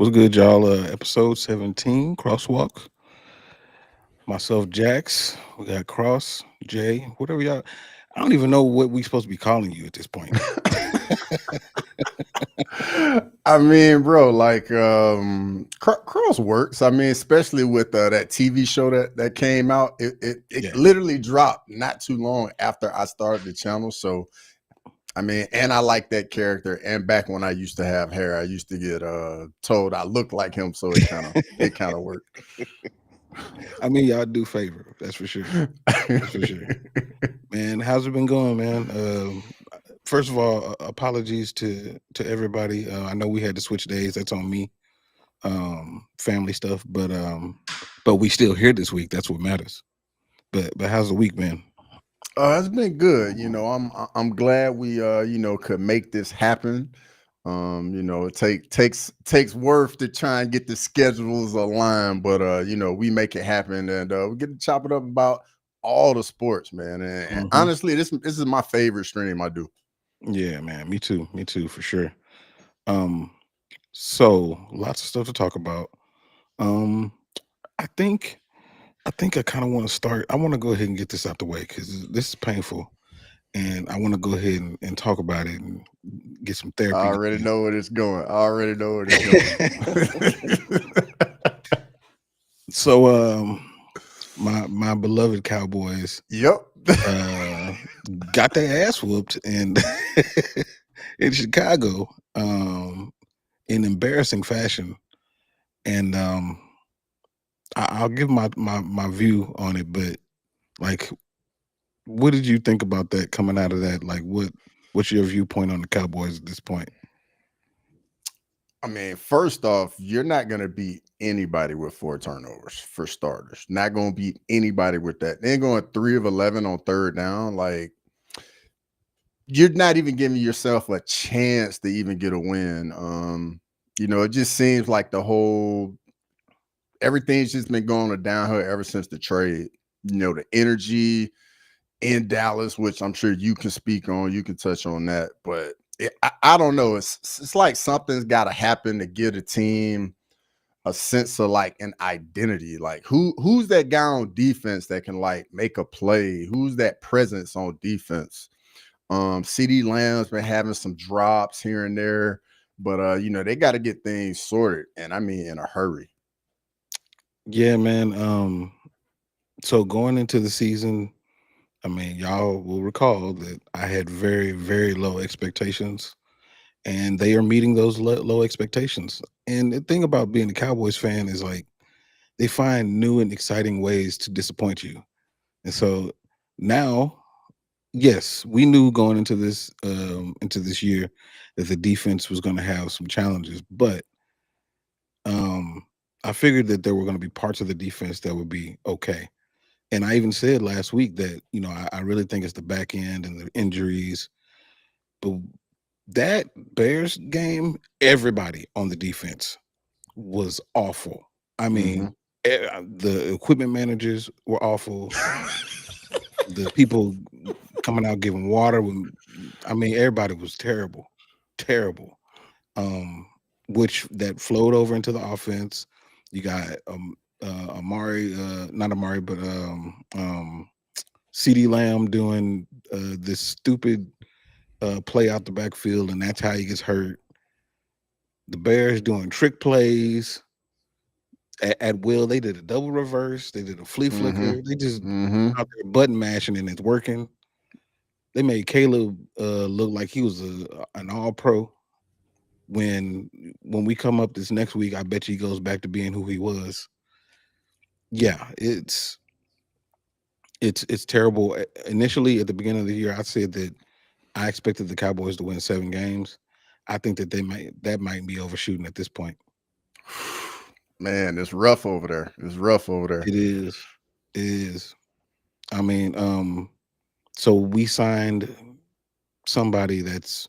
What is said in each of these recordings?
What's good, y'all? Episode 17, Crosswalk. Myself, Jax. We got Cross, Jay, whatever y'all. I don't even know what we supposed to be calling you at this point. I mean, bro, like Cross works. I mean, especially with that TV show that came out. It Yeah. literally dropped not too long after I started the channel. So I mean, and I like that character. And back when I used to have hair, I used to get told I looked like him. So it kind of worked. I mean, y'all do favor. That's for sure. That's for sure. Man, how's it been going, man? First of all, apologies to everybody. I know we had to switch days. That's on me. Family stuff, but we still here this week. That's what matters. But how's the week been? It's been good. I'm glad we could make this happen. It takes worth to try and get the schedules aligned, but we make it happen, and we get to chop it up about all the sports, man. And Mhm. honestly, this is my favorite stream I do. Yeah, man. Me too. Me too, for sure. Um, so lots of stuff to talk about. Um, I think I kind of want to start. I want to go ahead and get this out the way because this is painful, and I want to go ahead and talk about it and get some I therapy already going. know where it's going. I already know where it's going. So, my beloved Cowboys Yep. uh got their ass whooped and in Chicago in embarrassing fashion, and I'll give my view on it, but like, what did you think about that coming out of that? Like, what's your viewpoint on the Cowboys at this point? I mean, first off, you're not going to beat anybody with 4 turnovers for starters. Not going to beat anybody with that. They're going 3 of 11 on third down. Like, you're not even giving yourself a chance to even get a win. It just seems like everything's just been going downhill ever since the trade. The energy in Dallas, which I'm sure you can speak on, you can touch on that, but I don't know. It's like something's got to happen to give a team a sense of like an identity. Like who's that guy on defense that can like make a play? Who's that presence on defense? CD Lamb's been having some drops here and there, but they got to get things sorted, and I mean in a hurry. Yeah, man. So going into the season, I mean, y'all will recall that I had very, very low expectations, and they are meeting those low expectations. And the thing about being a Cowboys fan is like they find new and exciting ways to disappoint you. And so now, yes, we knew going into this year that the defense was going to have some challenges, but um, I figured that there were going to be parts of the defense that would be okay. And I even said last week that I really think it's the back end and the injuries. But that Bears game, everybody on the defense was awful. I Mm-hmm. mean, the equipment managers were awful. The people coming out giving water when I mean everybody was terrible, terrible. Um, which that flowed over into the offense. You got Amari, not Amari, but CD Lamb doing this stupid play out the backfield, and that's how he gets hurt. The Bears doing trick plays at will. They did a double reverse. They did a flea Mm-hmm. flicker. They just Mm-hmm. out there button mashing, and it's working. They made Caleb look like he was an all pro. When we come up this next week, I bet you he goes back to being who he was. Yeah, it's terrible. Initially, at the beginning of the year, I said that I expected the Cowboys to win 7 games. I think that that might be overshooting at this point. Man, it's rough over there. It's rough over there. It is. It is. I mean, so we signed somebody that's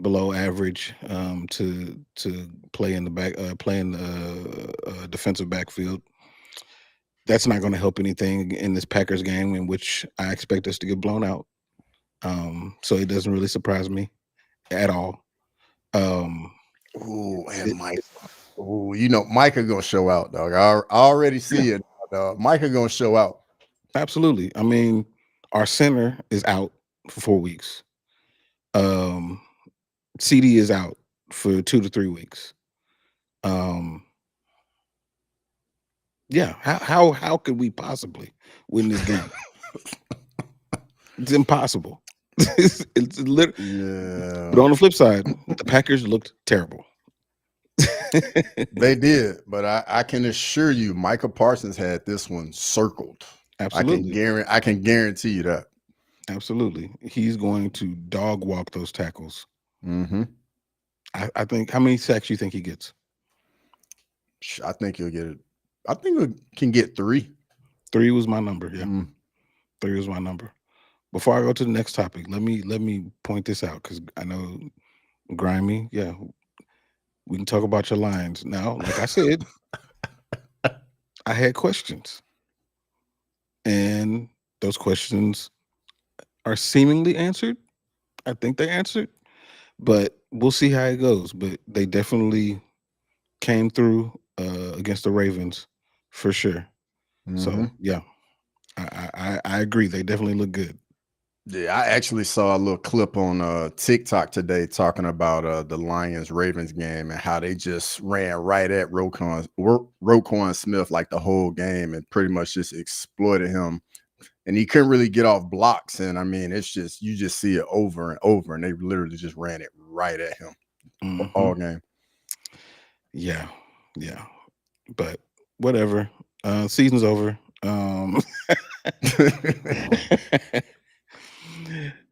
below average to play in the play in the defensive backfield. That's not going to help anything in this Packers game, in which I expect us to get blown out. So it doesn't really surprise me at all. Um, Ooh, and it, Mike. Oh, Micah gonna show out, dog. I already Yeah, see it, dog. Micah gonna show out. absolutely. I mean, our center is out for 4 weeks. Um, CD is out for 2 to 3 weeks. Um, yeah, how could we possibly win this game? It's impossible. It's but Yeah, on the flip side, the Packers looked terrible. they did, but I can assure you, Micah Parsons had this one circled. Absolutely. I can guarantee you that. Absolutely. He's going to dog walk those tackles. Hmm. I think how many sacks you think he gets? I think he'll get it. I think we can get 3. 3 was my number. Yeah. Mm. 3 was my number. Before I go to the next topic, let me point this out because I know grimy. Yeah, we can talk about your lines now. Like I said, I had questions, and those questions are seemingly answered. I think they answered, but we'll see how it goes. But they definitely came through against the Ravens for sure. So Hmm. yeah, I agree. They definitely look good. Yeah, I actually saw a little clip on TikTok today talking about the Lions Ravens game and how they just ran right at Roquan Smith like the whole game and pretty much just exploited him. And he couldn't really get off blocks. And I mean, it's just you just see it over and over, and they literally just ran it right at him Hmm. all game. Yeah, yeah. But whatever. Season's over.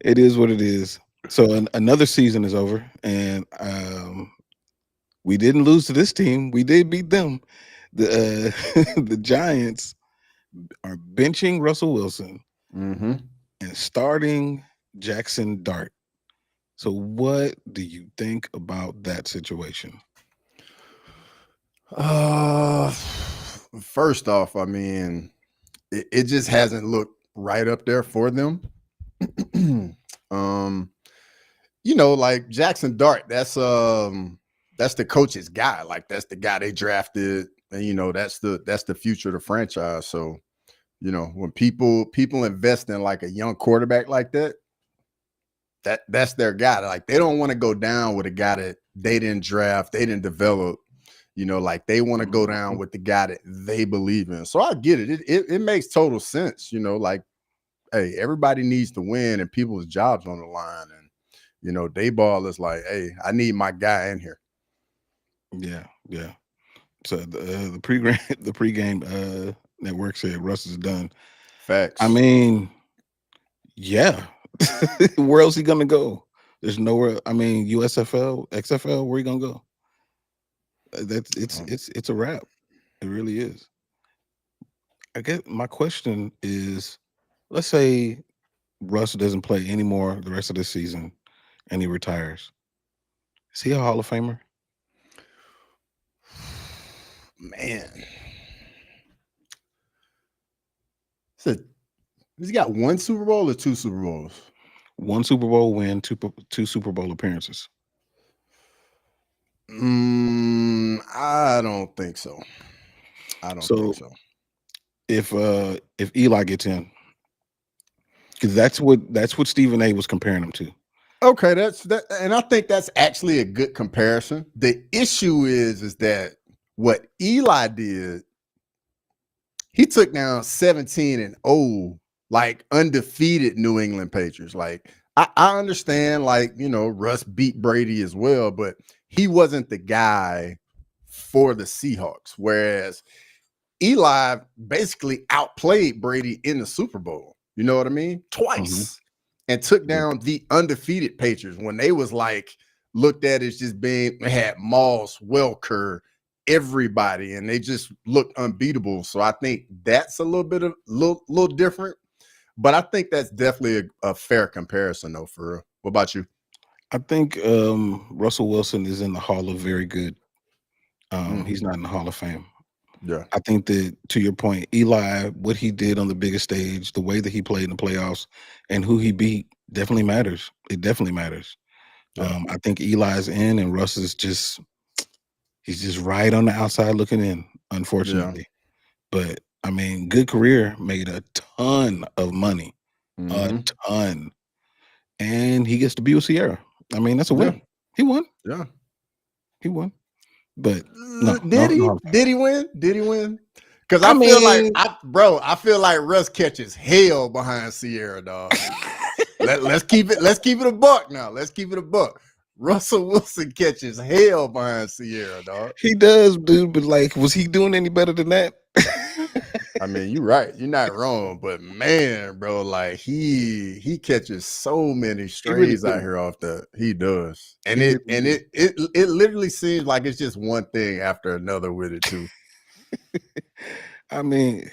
It is what it is. So another season is over, and we didn't lose to this team. We did beat them. The the Giants are benching Russell Wilson Hmm. and starting Jackson Dart. So what do you think about that situation? Uh, First off, I mean, it just hasn't looked right up there for them. um, like Jackson Dart, that's the coach's guy. Like that's the guy they drafted, and that's the future of the franchise. So, when people invest in like a young quarterback like that, that's their guy. Like they don't want to go down with a guy that they didn't draft, they didn't develop. Like they want to go down Mhm. with the guy that they believe in. So I get it. It makes total sense. Like, hey, everybody needs to win and people's jobs on the line. And Dayball is like, hey, I need my guy in here. Yeah, yeah. So the pregame the pregame network said Russ is done. I Facts. mean, yeah. Where else he gonna go? There's nowhere. I mean, USFL, XFL, where he gonna go? That's Um, it's a wrap. It really is. I guess my question is, let's say Russ doesn't play anymore the rest of this season and he retires. Is he a Hall of Famer? Man, so he's got one Super Bowl or two Super Bowls. One Super Bowl win, two Super Bowl appearances. I don't think so. I don't think So so. if Eli gets in, because that's what Stephen A was comparing him to. Okay, that's that, and I think that's actually a good comparison. The issue is that what Eli did, he took down 17-0, like undefeated New England Patriots. Like I understand, like Russ beat Brady as well, but he wasn't the guy for the Seahawks. Whereas Eli basically outplayed Brady in the Super Bowl. You know what I mean? Mhm. Twice. And took Yeah. down the undefeated Patriots when they was like looked at as just being they had Moss, Welker, everybody, and they just looked unbeatable. So I think that's a little bit of little different. But I think that's definitely a fair comparison though, for real. What about you? I think Russell Wilson is in the Hall of Very Good. Mm, He's not in the Hall of Fame. yeah, I think that to your point, Eli, what he did on the biggest stage, the way that he played in the playoffs, and who he beat definitely matters. It definitely matters. yeah. I think Eli's in, and Russ is just He's just right on the outside looking in, Yeah. unfortunately. But I mean, good career, made a ton of money, a Hmm. ton, and he gets to be with Sierra. I mean, that's a Yeah. win. He won. Yeah. He won. But no, Did no, he? no. Did he win? Did he win? Because I I feel like mean, I feel like Russ catches hell behind Sierra, dog. Let's keep it. Let's keep it a buck now. Let's keep it a buck. Russell Wilson catches hell behind Sierra, dog. he does, dude. But like, was he doing any better than that? I mean, you're right. You're not wrong, but man, bro, like he catches so many He really strays out do. here off the he does. And He it really and do. it literally seems like it's just one thing after another with it too. I mean,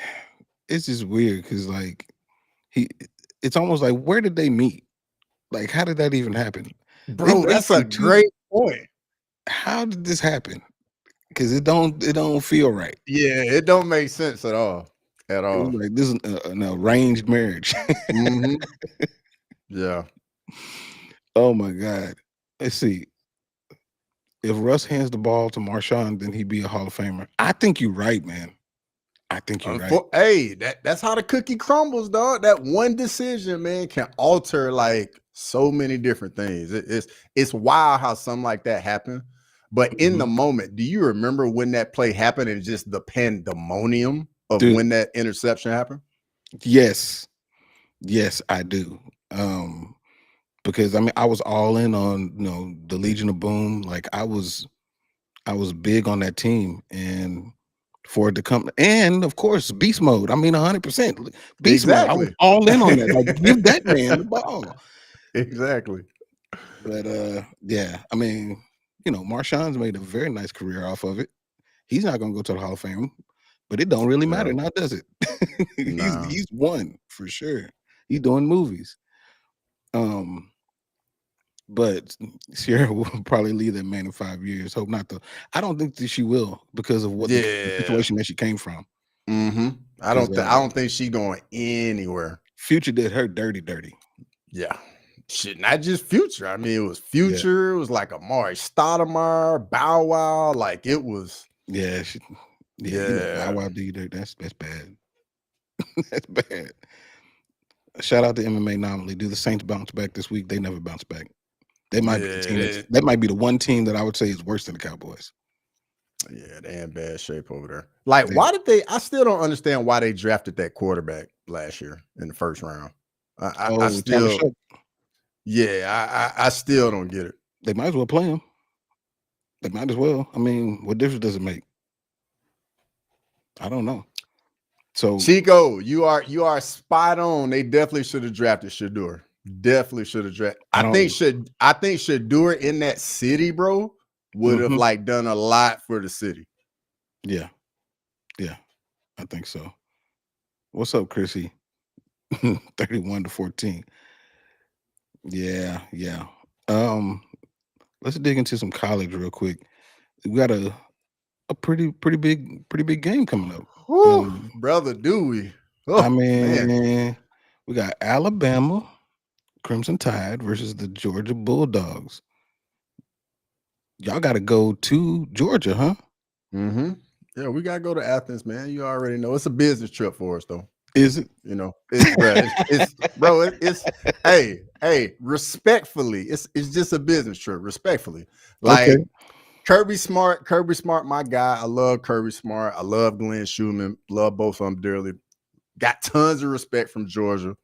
it's just weird because like he, it's almost like where did they meet? Like, how did that even happen? They Bro, that's a basically two. great point. How did this happen? Because it don't feel right. Yeah, it don't make sense at all. At It was all. like this is an arranged marriage. Hmm. Yeah. Oh my god. Let's see. If Russ hands the ball to Marshawn, then he'd be a Hall of Famer. I think you're right, man. I think you're right. Hey, that's how the cookie crumbles, dog. That one decision, man, can alter like so many different things. It's wild how something like that happened. But in the Mhm. moment, do you remember when that play happened and just the pandemonium of Dude, when that interception happened? yes. Yes, I do. Um, because I mean I was all in on the Legion of Boom. Like I was big on that team and for it to come and of course beast mode. I mean 100% beast mode. I was Exactly. all in on that. Like give that man the ball. Exactly. But yeah, I mean, Marshawn's made a very nice career off of it. He's not gonna go to the Hall of Fame, but it don't really Yeah. matter now, does it? he's Nah. he's won for sure. He's doing movies. Um, but Sierra will probably leave that man in 5 years. Hope not to. I don't think that she will because of what the Yeah. situation that she came from. Hmm. Because I don't think she's going anywhere. Future did her dirty, dirty. Yeah. Shit, not just Future. I mean, it was Yeah, Future. It was like Amari Stoudemire, Bow Wow. Like it was, yeah, yeah. Bow yeah, Wow do you dirty. That's bad. That's bad. Shout out to MMA Anomaly. Do the Saints bounce back this week? They never bounce back. They might be the yeah, team that might be the one team that I would say is worse than the Cowboys. yeah. They in bad shape over there. Like, They, why did they? I still don't understand why they drafted that quarterback last year in the first round. I oh, Tyler still, Shough. yeah, I still don't get it. They might as well play him. They might as well. I mean, what difference does it make? I don't know. So, Chico, you are spot on. They definitely should have drafted Shador. Definitely should have drafted. I don't. I think Shador in that city, bro, would have Mhm. like done a lot for the city. Yeah, yeah, I think so. What's up, Chrissy? 31-14. Yeah, yeah. Um, let's dig into some college real quick. We got a pretty big game coming up. Whew, Um, brother Dewey. I Oh man. mean, we got Alabama Crimson Tide versus the Georgia Bulldogs. Y'all got to go to Georgia, huh? Mm-hmm. Yeah, we gotta go to Athens, man. You already know it's a business trip for us, though. Is it? You know, it's bro, it's hey, respectfully, it's just a business trip, respectfully. Okay. Like Kirby Smart, my guy. I love Kirby Smart. I love Glenn Schumann. Love both of them dearly. Got tons of respect from Georgia,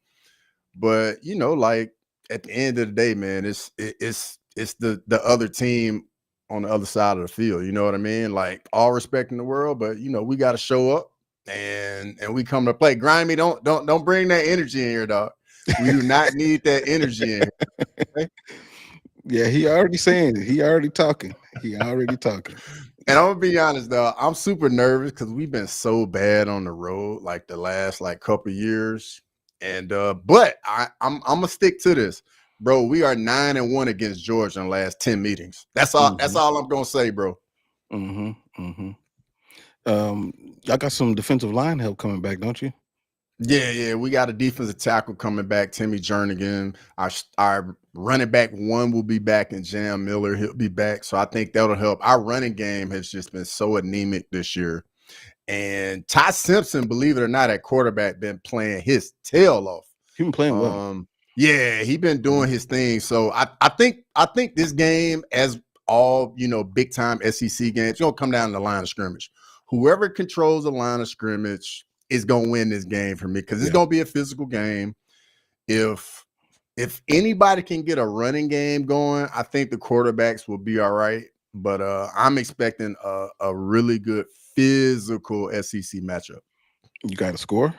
but like at the end of the day, man, it's the other team on the other side of the field. You know what I mean? Like all respect in the world, but we got to show up and we come to play. Grimy, don't bring that energy in here, dog. We do not need that energy in here. Okay? Yeah, he already saying it. He already talking. He already talking. And I'm gonna be honest, though, I'm super nervous because we've been so bad on the road like the last like couple years. And but I'm gonna stick to this, bro. We are 9-1 against Georgia in the last 10 meetings. That's all. That's Mhm. all I'm gonna say, bro. Mhm. Mhm. Y'all got some defensive line help coming back, don't you? Yeah, we got a defensive tackle coming back, Timmy Jernigan. Our running back one will be back, and Jam Miller, he'll be back. So I think that'll help. Our running game has just been so anemic this year. And Ty Simpson, believe it or not, at quarterback, been playing his tail off. He been playing well. Yeah, he been doing his thing. So I think this game, as all big time SEC games, it's gonna come down to the line of scrimmage. Whoever controls the line of scrimmage is gonna win this game for me because it's Yeah. gonna be a physical game. If anybody can get a running game going, I think the quarterbacks will be all right. But I'm expecting a really good physical SEC matchup. You got a score?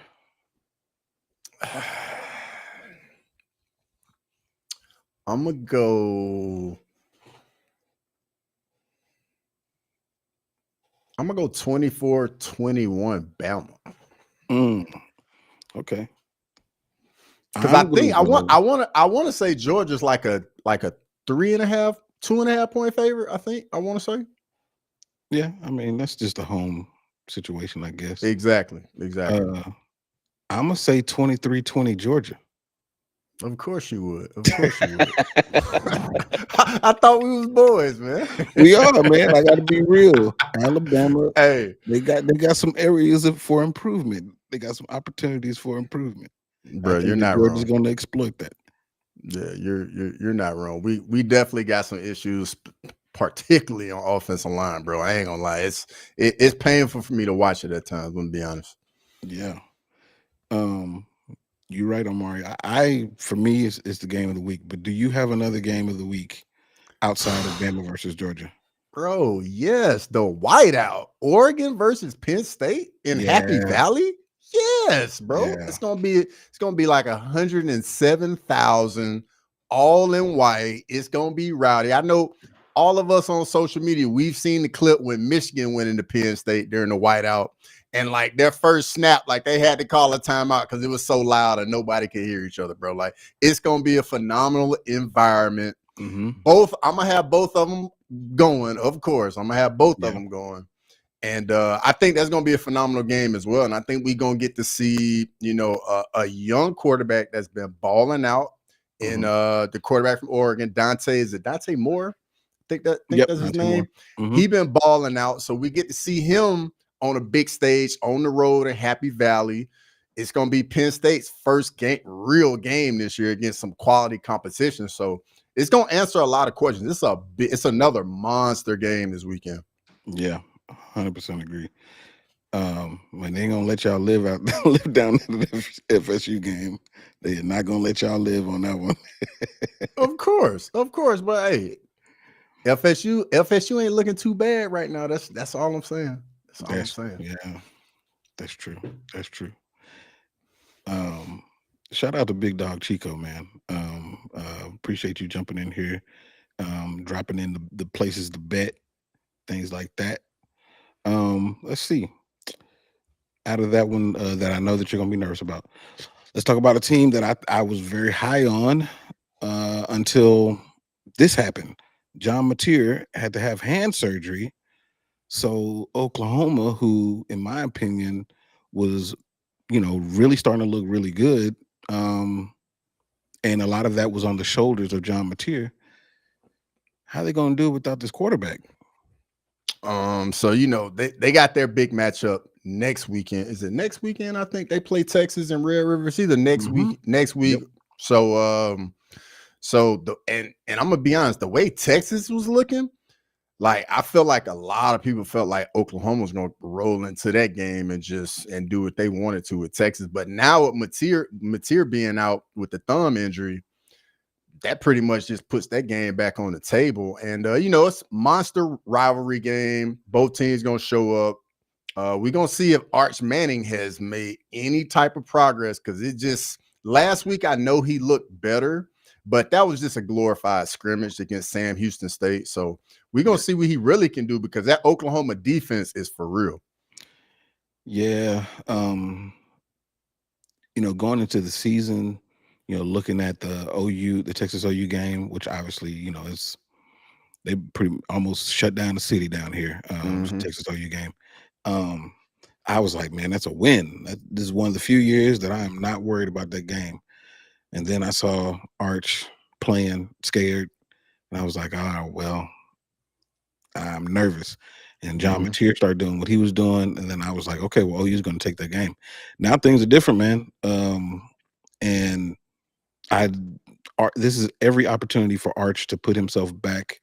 I'm gonna go. I'm gonna go 24-21 Bama. Okay. Because I I'm gonna think go. I want to say Georgia's like a 3.5, 2.5 point favorite. I want to say. Yeah, I mean that's just a home situation, I guess. Exactly. I'm gonna say 23-20 Georgia. Of course you would. Of course you would. I thought we was boys, man. We are, man. I got to be real. Alabama, Hey, they got some areas for improvement. They got some opportunities for improvement. I bro, you're think that not Georgia's wrong. going to exploit that. Yeah, you're not wrong. We definitely got some issues, particularly on offensive line, bro. I ain't gonna lie. It's painful for me to watch it at times. I'm gonna be honest. Yeah. You're right, Omari. I for me, it's the game of the week. But do you have another game of the week outside of Bama versus Georgia? Bro, yes, the whiteout. Oregon versus Penn State in Happy Yeah. Valley. Yes, bro. Yeah. It's gonna be like 107,000 all in white. It's gonna be rowdy. I know all of us on social media, we've seen the clip when Michigan went into Penn State during the whiteout. And like their first snap, like they had to call a timeout because it was so loud and nobody could hear each other, bro. Like it's gonna be a phenomenal environment. Mm-hmm. I'm gonna have both of them going. Of course, I'm gonna have both of them going, and I think that's gonna be a phenomenal game as well. And I think we're gonna get to see, a young quarterback that's been balling out in the quarterback from Oregon, Dante. Is it Dante Moore? Think that's his Dante name. Moore. Mm-hmm. He been balling out, so we get to see him on a big stage on the road in Happy Valley. It's gonna be Penn State's first real game this year against some quality competition. So it's gonna answer a lot of questions. It's another monster game this weekend. Yeah, 100% agree. When they ain't gonna let y'all live down in the FSU game, they are not gonna let y'all live on that one. Of course, but hey, FSU ain't looking too bad right now. That's all I'm saying. That's all I'm saying. Yeah, that's true. That's true. Shout out to Big Dog Chico, man. Appreciate you jumping in here, dropping in the places to bet, things like that. Let's see. Out of that one that I know that you're gonna be nervous about, let's talk about a team that I was very high on until this happened. John Mateer had to have hand surgery. So Oklahoma, who in my opinion was, really starting to look really good, and a lot of that was on the shoulders of John Mateer. How are they going to do it without this quarterback? So they got their big matchup next weekend. Is it next weekend? I think they play Texas and Red River. It's either next week. Yep. So and I'm gonna be honest, the way Texas was looking, like I feel like a lot of people felt like Oklahoma was gonna roll into that game and do what they wanted to with Texas. But now with Mateer being out with the thumb injury, that pretty much just puts that game back on the table. And it's monster rivalry game. Both teams gonna show up. We're gonna see if Arch Manning has made any type of progress because it just last week I know he looked better, but that was just a glorified scrimmage against Sam Houston State. So we're gonna see what he really can do because that Oklahoma defense is for real. Yeah. Going into the season, looking at the Texas OU game, which obviously, they pretty almost shut down the city down here. Texas OU game. I was like, man, that's a win. This is one of the few years that I am not worried about that game. And then I saw Arch playing scared, and I was like, oh well, I'm nervous. And John Mhm. Mateer started doing what he was doing, and then I was like, okay, well, OU's going to take that game. Now things are different, man. And I, this is every opportunity for Arch to put himself back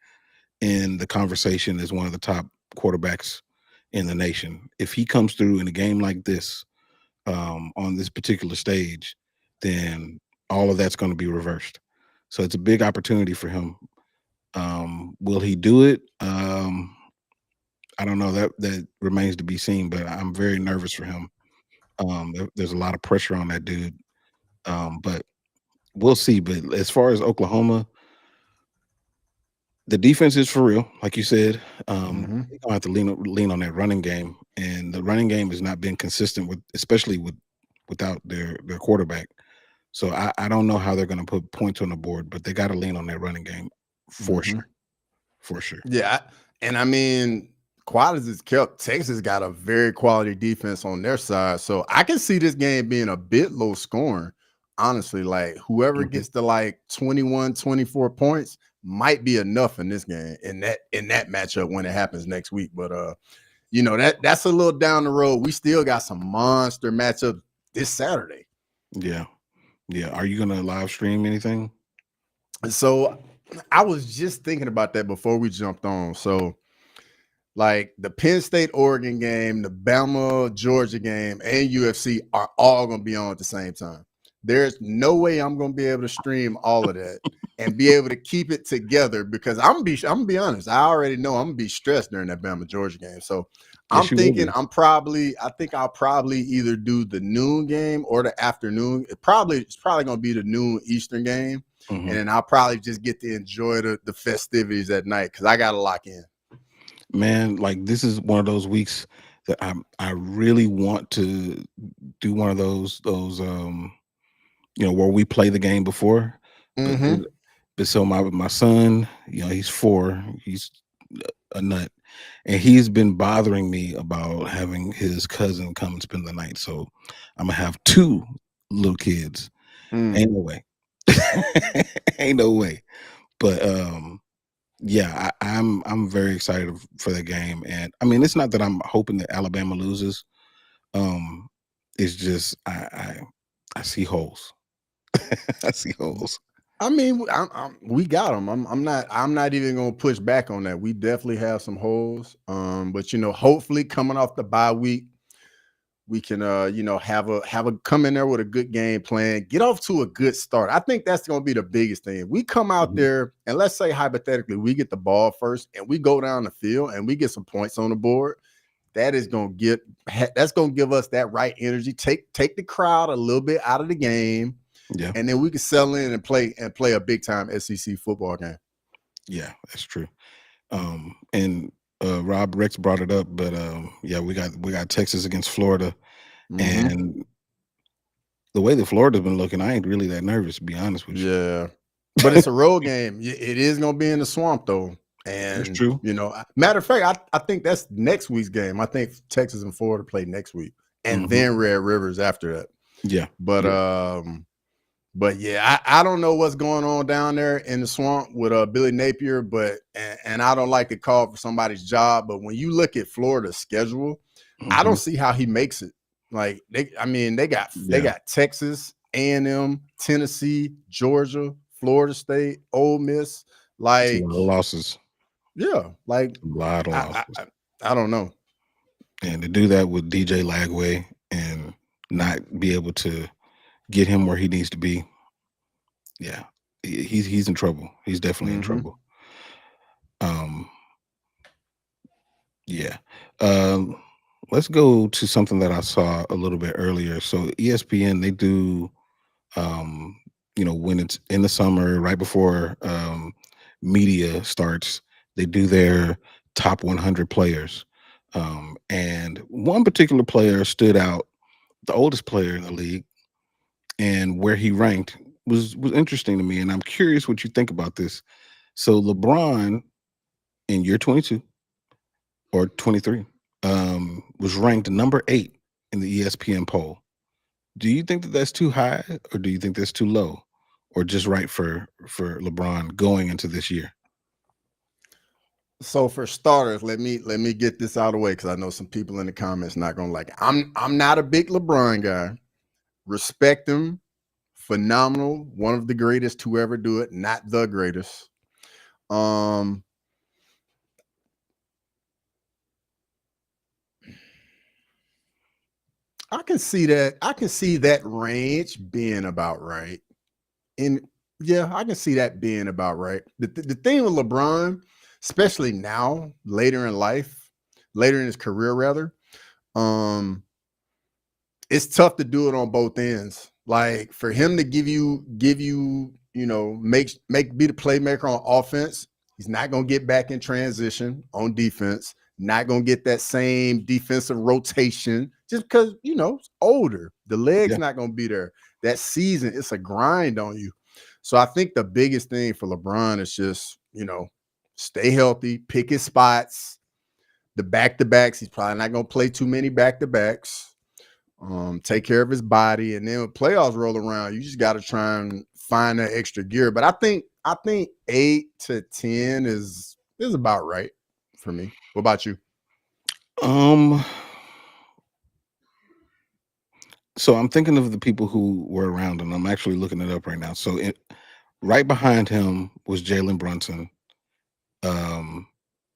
in the conversation as one of the top quarterbacks in the nation. If he comes through in a game like this, on this particular stage, then all of that's going to be reversed. So it's a big opportunity for him. Will he do it? I don't know. That remains to be seen. But I'm very nervous for him. There's a lot of pressure on that dude. But we'll see. But as far as Oklahoma, the defense is for real, like you said. Mhm. They're gonna have to lean on that running game, and the running game has not been consistent with, especially without their quarterback. So I don't know how they're going to put points on the board, but they got to lean on that running game for Mhm. sure, for sure. Yeah, and I mean, quality is kept. Texas got a very quality defense on their side, so I can see this game being a bit low scoring. Honestly, like whoever Mhm. gets to like 21, 24 points might be enough in this game in that matchup when it happens next week. But that's a little down the road. We still got some monster matchups this Saturday. Yeah, yeah. Are you going to live stream anything? So I was just thinking about that before we jumped on. So like the Penn State Oregon game, the Bama Georgia game, and UFC are all going to be on at the same time. There's no way I'm going to be able to stream all of that and be able to keep it together because I'm gonna be honest. I already know I'm gonna be stressed during that Bama Georgia game. So I'm Yes, you will thinking be. I think I'll probably either do the noon game or the afternoon. It's probably gonna be the noon Eastern game, and Hmm. then I'll probably just get to enjoy the festivities at night because I gotta lock in. Man, like this is one of those weeks that I really want to do one of those where we play the game before, but Mm-hmm. so my son, he's 4, he's a nut, and he's been bothering me about having his cousin come and spend the night. So I'm gonna have 2 little kids. Mm. Ain't no way. Ain't no way. But yeah, I'm very excited for the game. And I mean, it's not that I'm hoping that Alabama loses. Um, it's just I see holes. I see holes. I mean, we got them. I'm not even gonna push back on that. We definitely have some holes. But hopefully coming off the bye week, we can have a come in there with a good game plan, get off to a good start. I think that's gonna be the biggest thing. We come out Mhm. there and let's say hypothetically we get the ball first and we go down the field and we get some points on the board. That's gonna give us that right energy. Take the crowd a little bit out of the game, Yeah, and then we can settle in and play a big time SEC football game. yeah, that's true. And Rob Rex brought it up, but yeah, we got Texas against Florida, Mm-hmm. and the way that Florida's been looking, I ain't really that nervous, to be honest with Yeah, but it's a road game. It is gonna be in the swamp though, you. That's and true. matter of fact, I think that's next week's game. I think Texas and Florida play next week, and Hmm. then Red Rivers after that. Yeah, But yeah. yeah, I don't know what's going on down there in the swamp with Billy Napier, but and I don't like to call for somebody's job, but when you look at Florida's schedule, I Hmm. don't see how he makes it. Like they Yeah, got Texas, A&M, Tennessee, Georgia, Florida State, Ole Miss. it's a Like, lot of losses. yeah, like A lot of I losses. I, I don't know. And to do that with DJ Lagway and not be able to get him where he needs to be, yeah, he's in trouble. He's definitely in Hmm. trouble. Um, yeah. Um, let's go to something that I saw a little bit earlier. So ESPN, they do, um, when it's in the summer, right before media starts, they do their top 100 players. And one particular player stood out, the oldest player in the league, and where he ranked was interesting to me. And I'm curious what you think about this. So LeBron in year 22 or 23 was ranked number 8 in the ESPN poll. Do you think that that's too high, or do you think that's too low, or just right for LeBron going into this year? So for starters, let me get this out of the way because I know some people in the comments not gonna like it. I'm not a big LeBron guy. Respect him, phenomenal, one of the greatest to ever do it, not the greatest. Um, I can see that. I can see that range being about right. And yeah, I can see that being about right. The thing with LeBron, especially now, later in life, later in his career, rather, um, it's tough to do it on both ends. Like for him to make be the playmaker on offense, he's not gonna get back in transition on defense, not gonna get that same defensive rotation just because it's older. The leg's Yeah. not gonna be there. That season, it's a grind on you. So I think the biggest thing for LeBron is just, stay healthy, pick his spots, the back-to-backs. He's probably not gonna play too many back-to-backs. Take care of his body, and then when playoffs roll around, you just got to try and find that extra gear. But I think 8 to 10 is about right for me. What about you? Um. So I'm thinking of the people who were around him. I'm actually looking it up right now. So right behind him was Jalen Brunson. Um.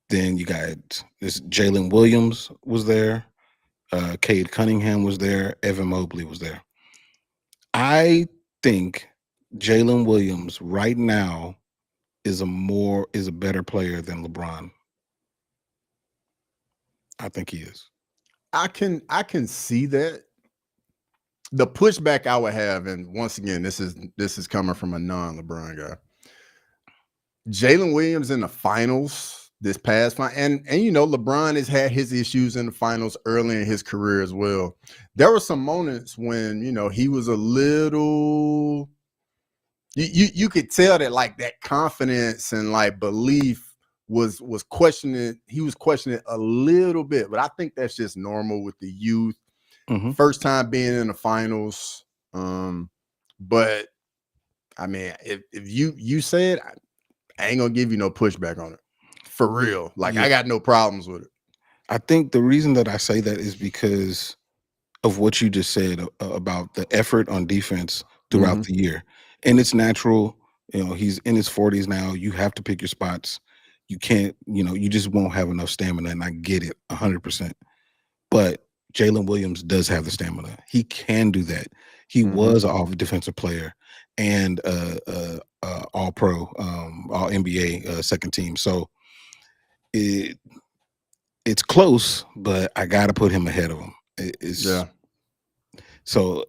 Then you got this Jalen Williams was there. Cade Cunningham was there. Evan Mobley was there. I think Jalen Williams right now is a better player than LeBron. I think he is. I can see that. The pushback I would have, and once again, this is coming from a non-LeBron guy. Jalen Williams in the finals this past final, and LeBron has had his issues in the finals early in his career as well. There were some moments when he was a little. You could tell that like that confidence and like belief was questioning. He was questioning a little bit, but I think that's just normal with the youth. Hmm. First time being in the finals, but I mean, if you said I ain't gonna give you no pushback on it. For real. Like Yeah, I got no problems with it. I think the reason that I say that is because of what you just said about the effort on defense throughout Mhm. the year, and it's natural. He's in his 40s now. You have to pick your spots. You can't. You just won't have enough stamina, and I get it 100%. But Jalen Williams does have the stamina. He can do that. He Mhm. was an all defensive player and all pro, all NBA second team. So it it's close, but I got to put him ahead of him. It's Yeah. so,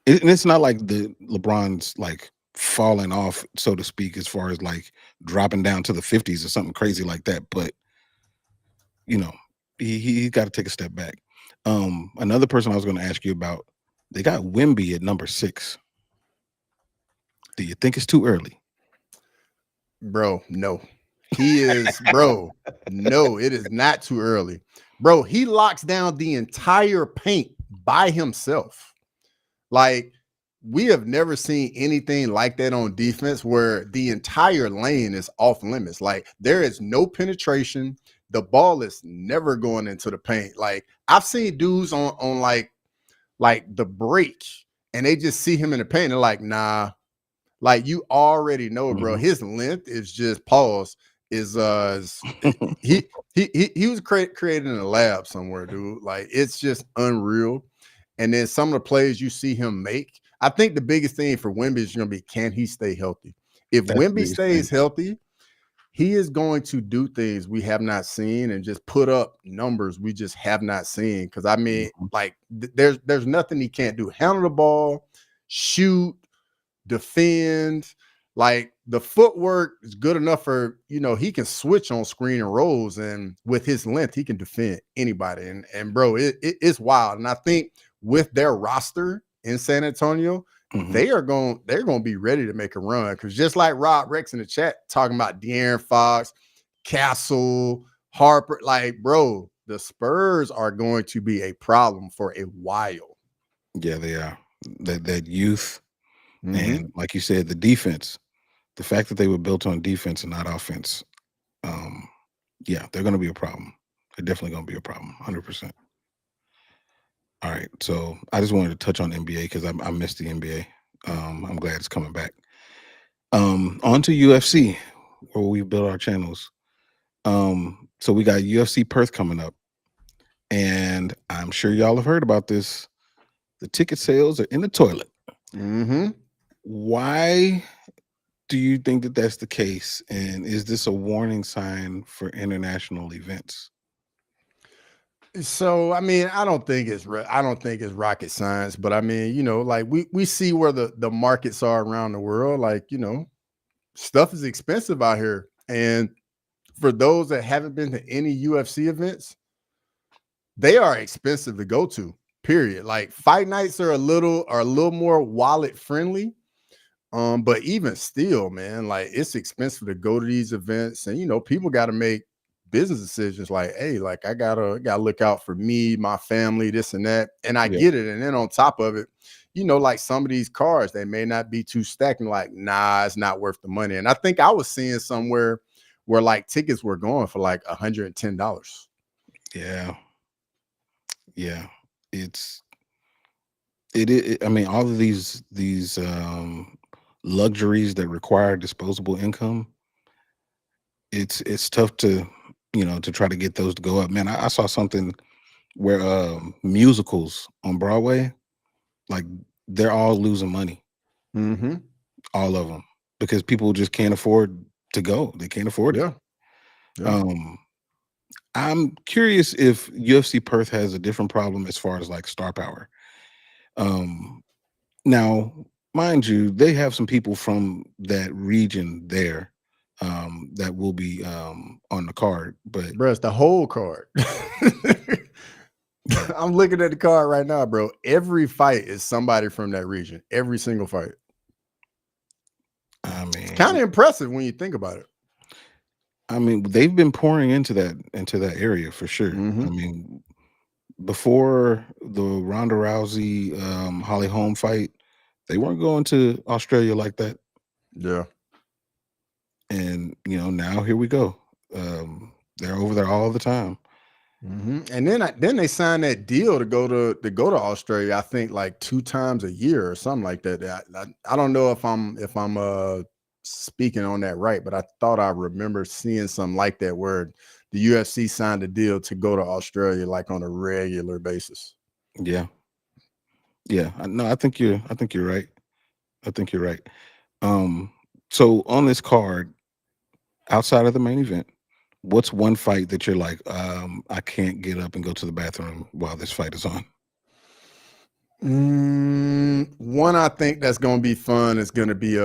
and it's not like the LeBron's like falling off, so to speak, as far as like dropping down to the 50s or something crazy like that. But you know, he got to take a step back. Another person I was going to ask you about, they got Wimby at number 6. Do you think it's too early? Bro, no. He is, bro. No, it is not too early. Bro, he locks down the entire paint by himself. Like, we have never seen anything like that on defense where the entire lane is off limits. Like, there is no penetration. The ball is never going into the paint. Like, I've seen dudes on like the break, and they just see him in the paint. They're like, nah. Like you already know, bro. Hmm. His length is just pause. He was created in a lab somewhere, dude. Like it's just unreal. And then some of the plays you see him make, I think the biggest thing for Wemby is going to be can he stay healthy? If That's the Wemby biggest thing. stays healthy, he is going to do things we have not seen and just put up numbers we just have not seen. Because I mean, Mhm. like there's nothing he can't do. Handle the ball, shoot, defend. Like the footwork is good enough for he can switch on screen and rolls, and with his length, he can defend anybody. And bro, it's wild. And I think with their roster in San Antonio, Mhm. they're going to be ready to make a run because just like Rob Rex in the chat talking about De'Aaron Fox, Castle, Harper, like bro, the Spurs are going to be a problem for a while. Yeah, they are. That youth Hmm. and like you said, the defense. The fact that they were built on defense and not offense. Um, yeah, they're going to be a problem. They're definitely going to be a problem. 100%. All right. So I just wanted to touch on NBA because I missed the NBA. I'm glad it's coming back. On to UFC, where we build our channels. So we got UFC Perth coming up, and I'm sure y'all have heard about this. The ticket sales are in the toilet. Hmm. Why do you think that that's the case? And is this a warning sign for international events? So I mean, I don't think it's rocket science, but I mean, like we see where the markets are around the world. Like, stuff is expensive out here, and for those that haven't been to any UFC events, they are expensive to go to. Period. Like fight nights are a little more wallet friendly. But even still, man, like it's expensive to go to these events, and people got to make business decisions. Like, hey, like I gotta look out for me, my family, this and that, and I Yeah. get it. And then on top of it, like some of these cars, they may not be too stacked. And like, nah, it's not worth the money. And I think I was seeing somewhere where like tickets were going for like $110. Yeah. Yeah. It's I mean, all of these luxuries that require disposable income, it's tough to to try to get those to go up. Man, I saw something where musicals on Broadway, like they're all losing money, Mm-hmm. all of them, because people just can't afford to go. They can't afford it. Yeah. Yeah. Um, I'm curious if UFC Perth has a different problem as far as like star power. Um, Now, mind you, they have some people from that region there that will be on the card, but Bro, it's the whole card. yeah, I'm looking at the card right now, bro. Every fight is somebody from that region. Every single fight. I It's kind mean, of impressive when you think about it. they've been pouring into that area for sure. I Hmm. mean, before the Ronda Rousey Holly Holm fight, they weren't going to Australia like that, Yeah. and now here we go. They're over there all the time. And then they signed that deal to go to Australia. I think like 2 times a year or something like that. I don't know if I'm speaking on that right, but I thought I remember seeing something like that where the UFC signed a deal to go to Australia like on a regular basis. Yeah, yeah. No, I think you're right. I think you're right. Um, so on this card, outside of the main event, what's one fight that you're like, I can't get up and go to the bathroom while this fight is on? One I think that's gonna be fun is gonna be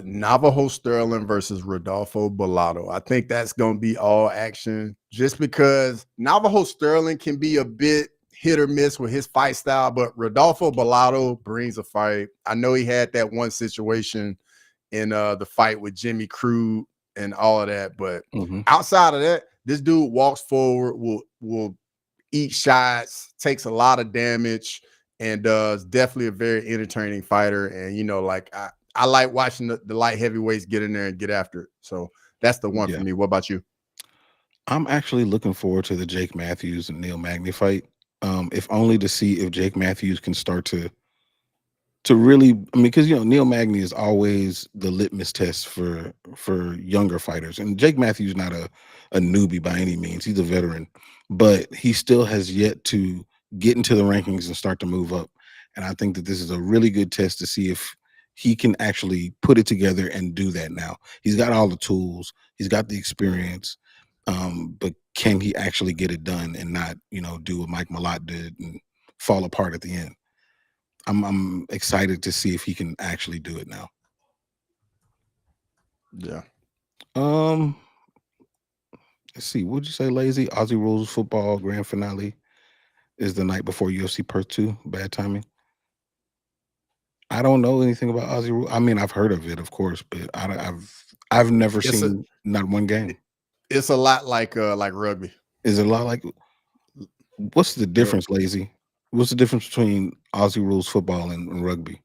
Navajo Sterling versus Rodolfo Bellato. I think that's gonna be all action just because Navajo Sterling can be a bit hit or miss with his fight style, but Rodolfo Bellato brings a fight. I know he had that one situation in the fight with Jimmy Crute and all of that, but Hmm. outside of that, this dude walks forward, will eat shots, takes a lot of damage, and is definitely a very entertaining fighter. And like I like watching the light heavyweights get in there and get after it. So that's the one for Yeah, me. What about you? I'm actually looking forward to the Jake Matthews and Neil Magny fight. If only to see if Jake Matthews can start to really, I mean, because Neil Magny is always the litmus test for younger fighters, and Jake Matthews not a newbie by any means. He's a veteran, but he still has yet to get into the rankings and start to move up. And I think that this is a really good test to see if he can actually put it together and do that. Now he's got all the tools, he's got the experience, but can he actually get it done and not do what Mike Malott did and fall apart at the end? I'm excited to see if he can actually do it now. Yeah. Um, let's see. Would you say lazy? Aussie Rules Football Grand Finale is the night before UFC Perth 2. Bad timing. I don't know anything about Aussie Rules. I mean, I've heard of it, of course, but I've never It's a seen not one game. it's a lot like rugby. Is it a lot like? What's the Yeah, difference, Lazy? What's the difference between Aussie rules football and rugby?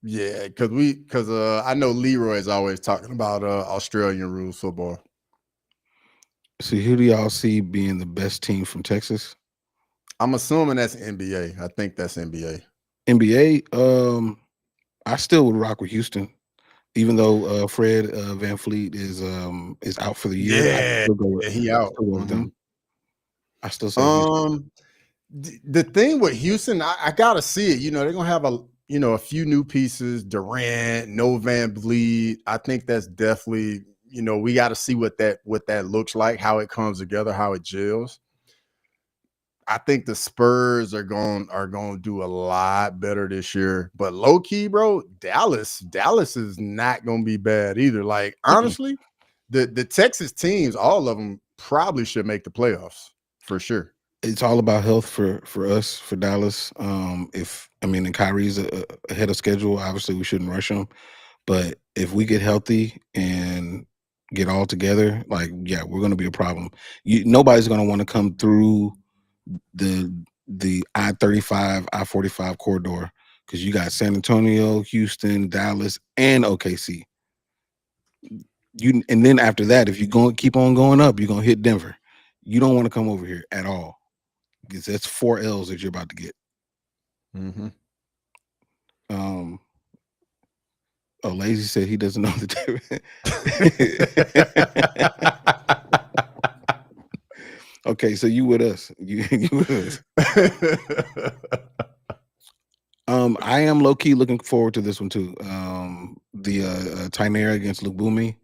yeah, because I know Leroy is always talking about Australian rules football. See, who do y'all see being the best team from Texas? I'm assuming that's NBA. I think that's NBA. NBA. I still would rock with Houston, even though Fred Van Fleet is out for the year. I Yeah, still go with yeah, he out. still go with Hmm. them. I still say Houston. Um, the thing with Houston, I gotta see it. They're gonna have a few new pieces. Durant, no Van Vliet. I think that's definitely we got to see what that looks like, how it comes together, how it gels. I think the Spurs are going to do a lot better this year. But low key, bro, Dallas is not going to be bad either. Like Mm-mm. honestly, the Texas teams, all of them probably should make the playoffs for sure. It's all about health for us for Dallas. If I mean, and Kyrie's ahead of schedule, obviously we shouldn't rush him. But if we get healthy and get all together, like yeah, we're going to be a problem. Nobody's going to want to come through the I-35, I-45 corridor because you got San Antonio, Houston, Dallas, and OKC. And then after that, if you go keep on going up, you're gonna hit Denver. You don't want to come over here at all because that's 4 L's that you're about to get. Mm-hmm. Um, oh, Lazy said he doesn't know the difference. Okay, so you with us? You with us? I am low key looking forward to this one too. The Tainera against Luke Boomy.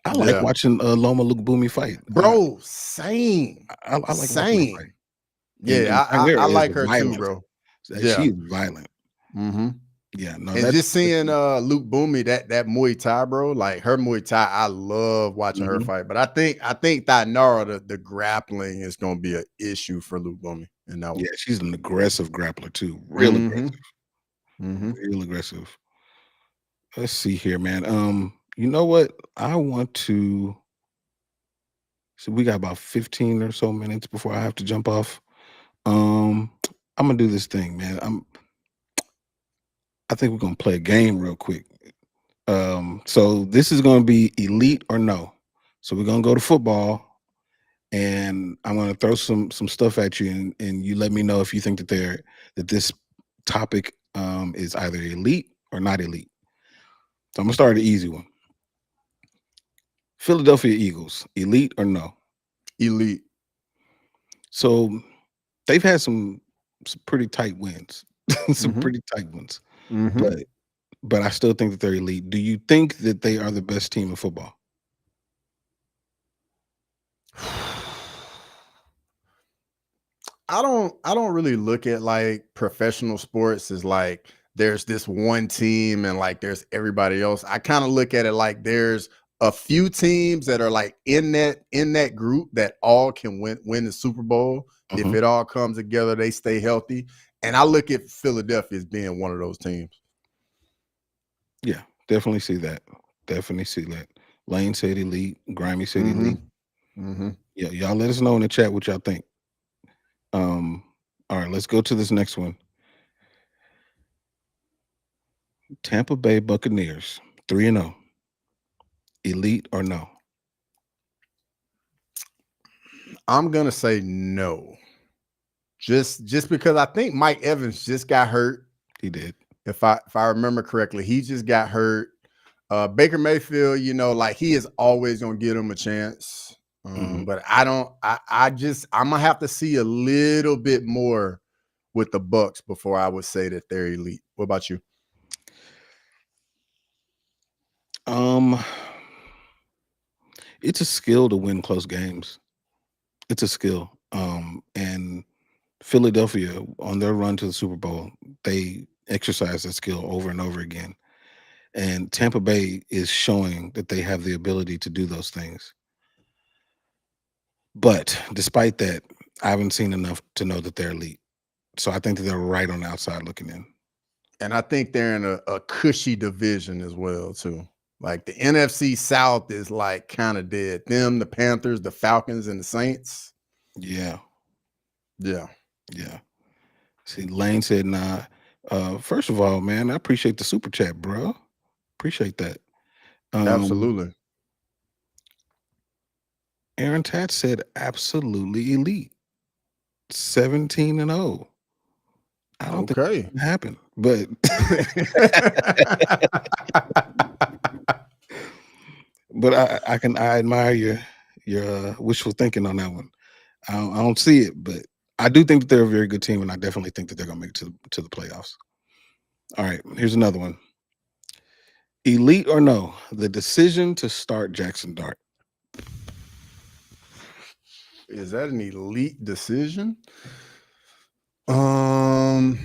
I like Yeah, watching Loma Luke Boomy fight. bro, same, I like watching her fight, same. and Yeah, I Tainera is like her too, violent. bro. She Yeah. is violent. Mm-hmm. Yeah, no, And just that's seeing Luke Boomy, that Muay Thai, bro, like her Muay Thai, I love watching her mhm. fight. But I think that Nara, the grappling is gonna be an issue for Luke Boomy in that one. Yeah, she's an aggressive grappler too. Real Mm-hmm. aggressive. Mm-hmm. Real aggressive. Let's see here, man. You know what? I want to so we got about 15 or so minutes before I have to jump off. Um, I'm gonna do this thing, man. I think we're gonna play a game real quick. So this is gonna be elite or no. So we're gonna go to football and I'm gonna throw some stuff at you and you let me know if you think that this topic is either elite or not elite. So I'm gonna start the easy one. Philadelphia Eagles, elite or no? Elite. So they've had some pretty tight wins, some Mm-hmm. pretty tight ones, Mm-hmm. but I still think that they're elite. Do you think that they are the best team in football? I don't really look at like professional sports as like there's this one team and like there's everybody else. I kind of look at it like there's a few teams that are like in that group that all can win the Super Bowl if Mhm. it all comes together, they stay healthy. And I look at Philadelphia as being one of those teams. Yeah, definitely see that. Definitely see that. Lane said elite. Grimy said Mm-hmm. elite. Mm-hmm. Yeah, y'all let us know in the chat what y'all think. Um, all right, let's go to this next one. Tampa Bay Buccaneers, 3-0. Elite or no? I'm gonna say no. Just because I think Mike Evans just got hurt. He did. If I remember correctly, he just got hurt. Baker Mayfield, like he is always gonna give him a chance. Mhm. But I don't. I'm gonna have to see a little bit more with the Bucks before I would say that they're elite. What about you? Um, it's a skill to win close games. It's a skill. And Philadelphia on their run to the Super Bowl, they exercise that skill over and over again. And Tampa Bay is showing that they have the ability to do those things. But despite that, I haven't seen enough to know that they're elite. So I think that they're right on the outside looking in. And I think they're in a cushy division as well too. Like the NFC South is like kind of dead. Them, the Panthers, the Falcons, and the Saints. Yeah. Yeah, Yeah. See, Lane said, "Nah." First of all, man, I appreciate the super chat, bro. Appreciate that. Um, absolutely. Aaron Tat said, "Absolutely elite, 17-0." I don't think Okay. it's gonna happen, but I admire your wishful thinking on that one. I don't see it, but I do think that they're a very good team, and I definitely think that they're gonna make it to the playoffs. All right, here's another one. Elite or no, the decision to start Jackson Dart. Is that an elite decision? Um,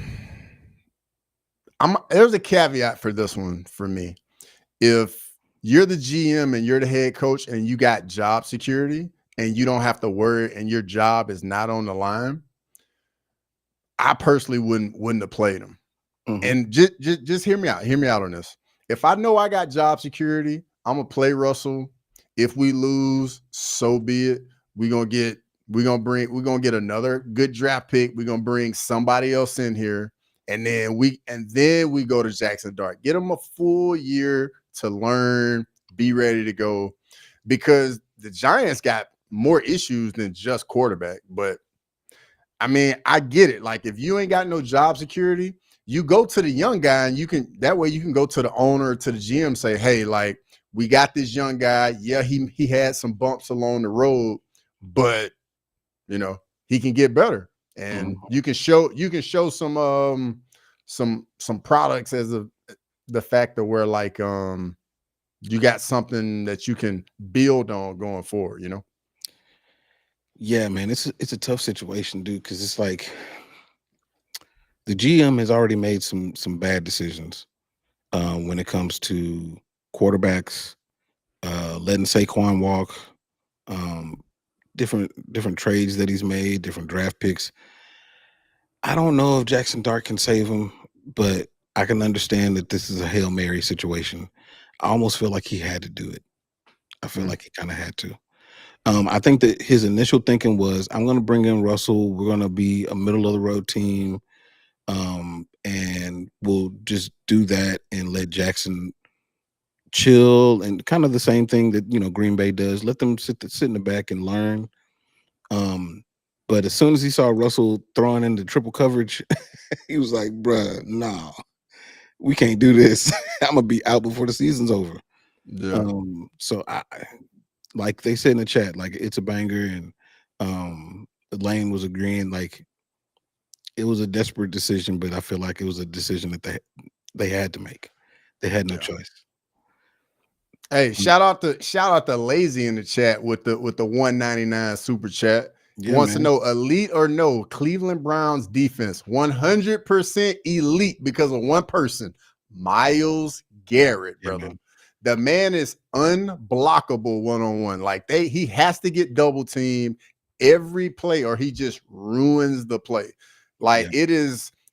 there's a caveat for this one for me. If you're the GM and you're the head coach and you got job security and you don't have to worry and your job is not on the line, I personally wouldn't have played him. Mhm, And just hear me out. Hear me out on this. If I know I got job security, I'm gonna play Russell. If we lose, so be it. We gonna get we're gonna get another good draft pick. We're gonna bring somebody else in here, and then we go to Jackson Dart. Get him a full year to learn, be ready to go, because the Giants got more issues than just quarterback. But I mean, I get it. Like, if you ain't got no job security, you go to the young guy, and you can that way you can go to the owner, to the GM, say, hey, like, we got this young guy. Yeah, he had some bumps along the road, but he can get better. mhm. And you can show some products as the factor where, like, you got something that you can build on going forward. Yeah, man, it's a tough situation, dude, because it's like the GM has already made some bad decisions when it comes to quarterbacks, letting Saquon walk, um, different trades that he's made, different draft picks. I don't know if Jackson Dart can save him, but I can understand that this is a Hail Mary situation. I almost feel like he had to do it. I feel Mm, like he kind of had to. I think that his initial thinking was, I'm going to bring in Russell. We're going to be a middle of the road team, and we'll just do that and let Jackson chill, and kind of the same thing that Green Bay does. Let them sit in the back and learn. Um, but as soon as he saw Russell throwing into triple coverage, he was like, "Bruh, nah, we can't do this. I'm gonna be out before the season's over." yeah. So like they said in the chat, like, it's a banger, and Lane was agreeing, like, it was a desperate decision, but I feel like it was a decision that they had to make. They had no Yeah. choice. Hey, Mm, shout out to Lazy in the chat with the 199 super chat. yeah, Wants to man. know, elite or no, Cleveland Browns defense 100% elite because of one person, Miles Garrett, Yeah, brother. man. The man is unblockable one-on-one. Like, he has to get double teamed every play or he just ruins the play. Like, Yeah.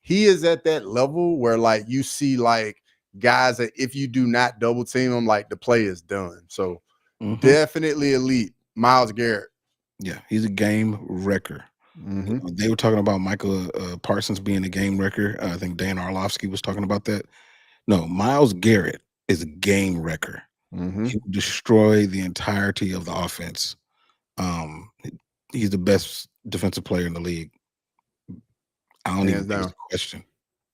he is at that level where, like, you see, like, guys that if you do not double team them, like, the play is done. So Hmm. definitely elite, Miles Garrett. Yeah, he's a game wrecker. Mm-hmm. They were talking about Michael Parsons being a game wrecker. I think Dan Orlovsky was talking about that. No, Miles Garrett is a game wrecker. Mm-hmm. He will destroy the entirety of the offense. Um, he's the best defensive player in the league. I don't even Hands think it's down. a question.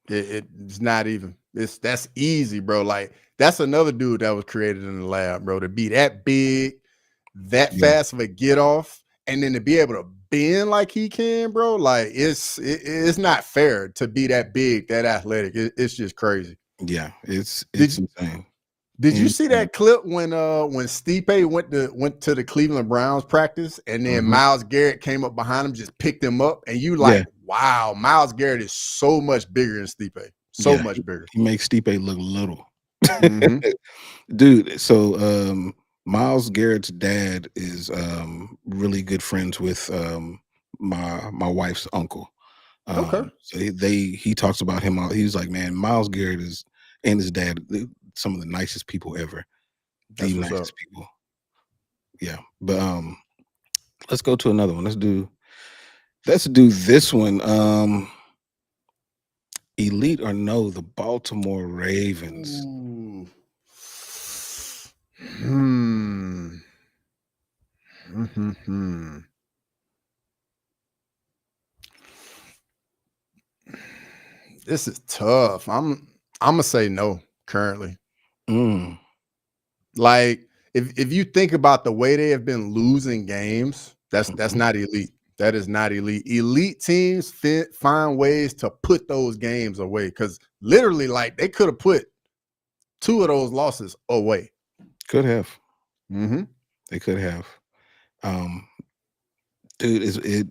It's not even. That's easy, bro. Like, that's another dude that was created in the lab, bro. To be that big, that Yeah. fast of a get off, and then to be able to bend like he can, bro. Like, it's not fair to be that big, that athletic. It's just crazy. Yeah, it's Did insane. Did you see Insane. that clip when Stipe went to the Cleveland Browns practice, and then Mhm. Miles Garrett came up behind him, just picked him up, and you Yeah, like, wow, Miles Garrett is so much bigger than Stipe, so yeah, much bigger. he makes Stipe look little. Mm-hmm. Dude, so, Myles Garrett's dad is, really good friends with, my wife's uncle. Okay, So he talks about him all he's like, "Man, Myles Garrett is and his dad, some of the nicest people ever, the that's what's up. nicest people." Yeah, but, let's go to another one. Let's do Let's do this one. Elite or no, the Baltimore Ravens. Ooh. Hmm. Hmm. This is tough. I'm gonna say no currently. Mm, Like if you think about the way they have been losing games, that's mhm. not elite. That is not elite. Elite teams find ways to put those games away because literally, like they could have put two of those losses away. Could have. Hmm. They could have. Um, dude,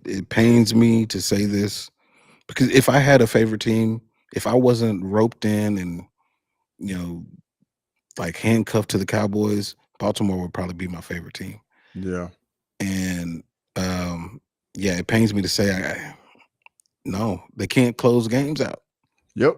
it pains me to say this because if I had a favorite team, if I wasn't roped in and you know like handcuffed to the Cowboys, Baltimore would probably be my favorite team. Yeah. And yeah, it pains me to say no, they can't close games out. Yep.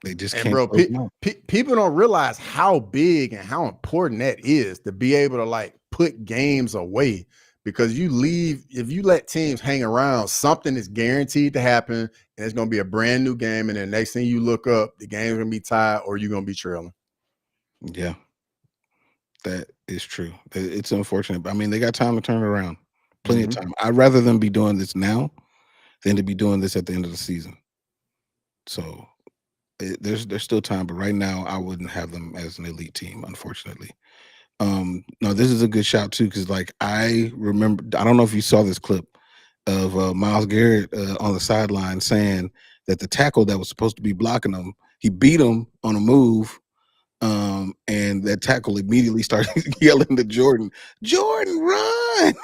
They just And can't bro, close them out. people don't realize how big and how important that is to be able to like put games away. Because you leave, if you let teams hang around, something is guaranteed to happen, and it's going to be a brand new game. And then next thing you look up, the game's going to be tied, or you're going to be trailing. Yeah, that is true. It's unfortunate. But I mean, they got time to turn it around. Plenty of Hmm. time. I'd rather them be doing this now than to be doing this at the end of the season. So there's still time, but right now I wouldn't have them as an elite team, unfortunately. No, this is a good shout too, because like I remember, I don't know if you saw this clip of Miles Garrett on the sideline saying that the tackle that was supposed to be blocking him, he beat him on a move, and that tackle immediately started yelling to Jordan, "Jordan, run!"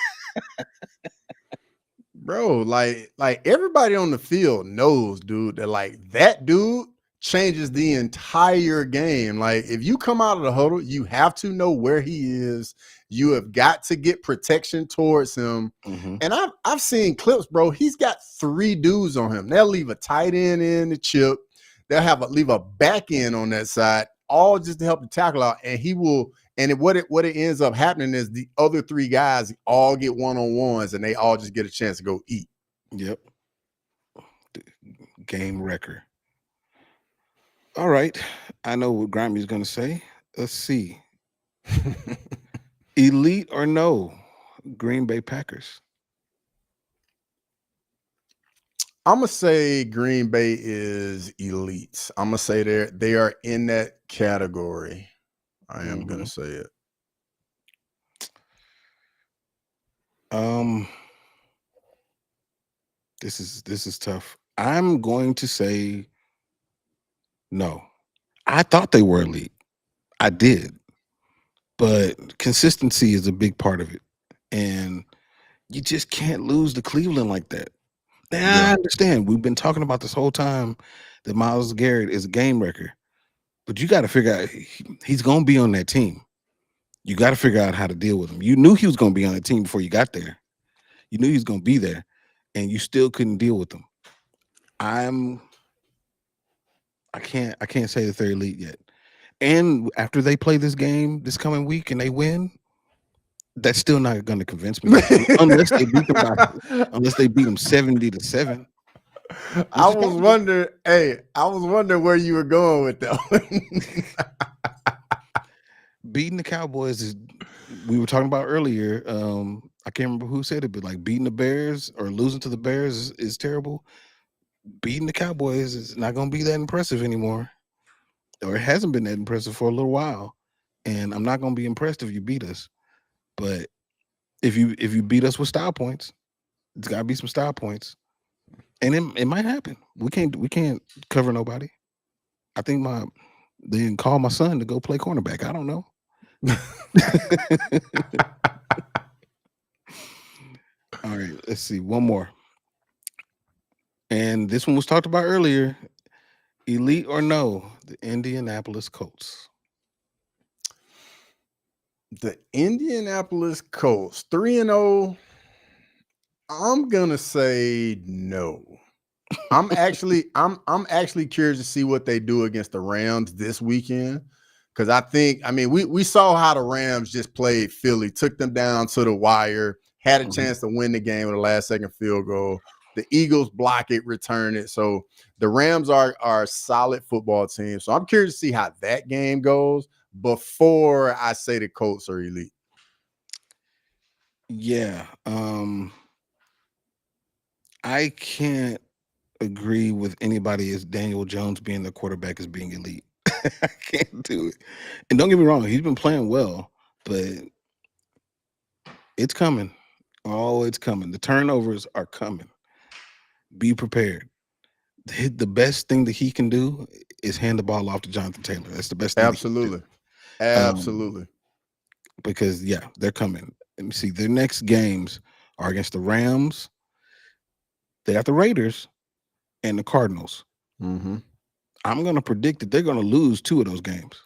Bro, like everybody on the field knows, dude, that like that dude changes the entire game. Like if you come out of the huddle, you have to know where he is. You have got to get protection towards him. Hmm. And I've seen clips, bro. He's got three dudes on him. They'll leave a tight end in the chip. They'll leave a back end on that side, all just to help the tackle out. And he will. And what it ends up happening is the other three guys all get one-on-ones and they all just get a chance to go eat. Yep, game wrecker. All right, I know what Grammy's gonna say. Let's see, elite or no, Green Bay Packers. I'm gonna say Green Bay is elite. I'm gonna say they are in that category. I am gonna Hmm. say it. Um, this is tough. I'm going to say no. I thought they were elite. I did, but consistency is a big part of it, and you just can't lose to Cleveland like that. Now I Yeah. understand. We've been talking about this whole time that Miles Garrett is a game wrecker, but you got to figure out he's going to be on that team. You got to figure out how to deal with him. You knew he was going to be on the team before you got there. You knew he was going to be there, and you still couldn't deal with him. I'm I can't say that they're elite yet. And after they play this game this coming week and they win, that's still not going to convince me unless they beat them by unless they beat them 70-7, I which is was possible. wondering, hey, I was wondering where you were going with that one. Beating the Cowboys is we were talking about earlier. I can't remember who said it, but like beating the Bears or losing to the Bears is terrible. Beating the Cowboys is not going to be that impressive anymore, or it hasn't been that impressive for a little while. And I'm not going to be impressed if you beat us. But if you beat us with style points, it's got to be some style points, and it might happen. We can't cover nobody. I think my they didn't call my son to go play cornerback. I don't know. All right, let's see one more, and this one was talked about earlier. Elite or no, the Indianapolis Colts. The Indianapolis Colts, 3-0. I'm gonna say no. I'm actually curious to see what they do against the Rams this weekend. Because I mean, we saw how the Rams just played Philly, took them down to the wire, had a Mhm. chance to win the game with a last second field goal. The Eagles block it, return it. So the Rams are a solid football team. So I'm curious to see how that game goes before I say the Colts are elite. Yeah. I can't agree with anybody as Daniel Jones being the quarterback as being elite. I can't do it. And don't get me wrong, he's been playing well, but it's coming. Oh, it's coming. The turnovers are coming. Be prepared. The best thing that he can do is hand the ball off to Jonathan Taylor. That's the best thing that he can do. Absolutely. Um, Absolutely. because yeah, they're coming. Let me see. Their next games are against the Rams. They got the Raiders and the Cardinals. Mm-hmm. I'm going to predict that they're going to lose 2 of those games.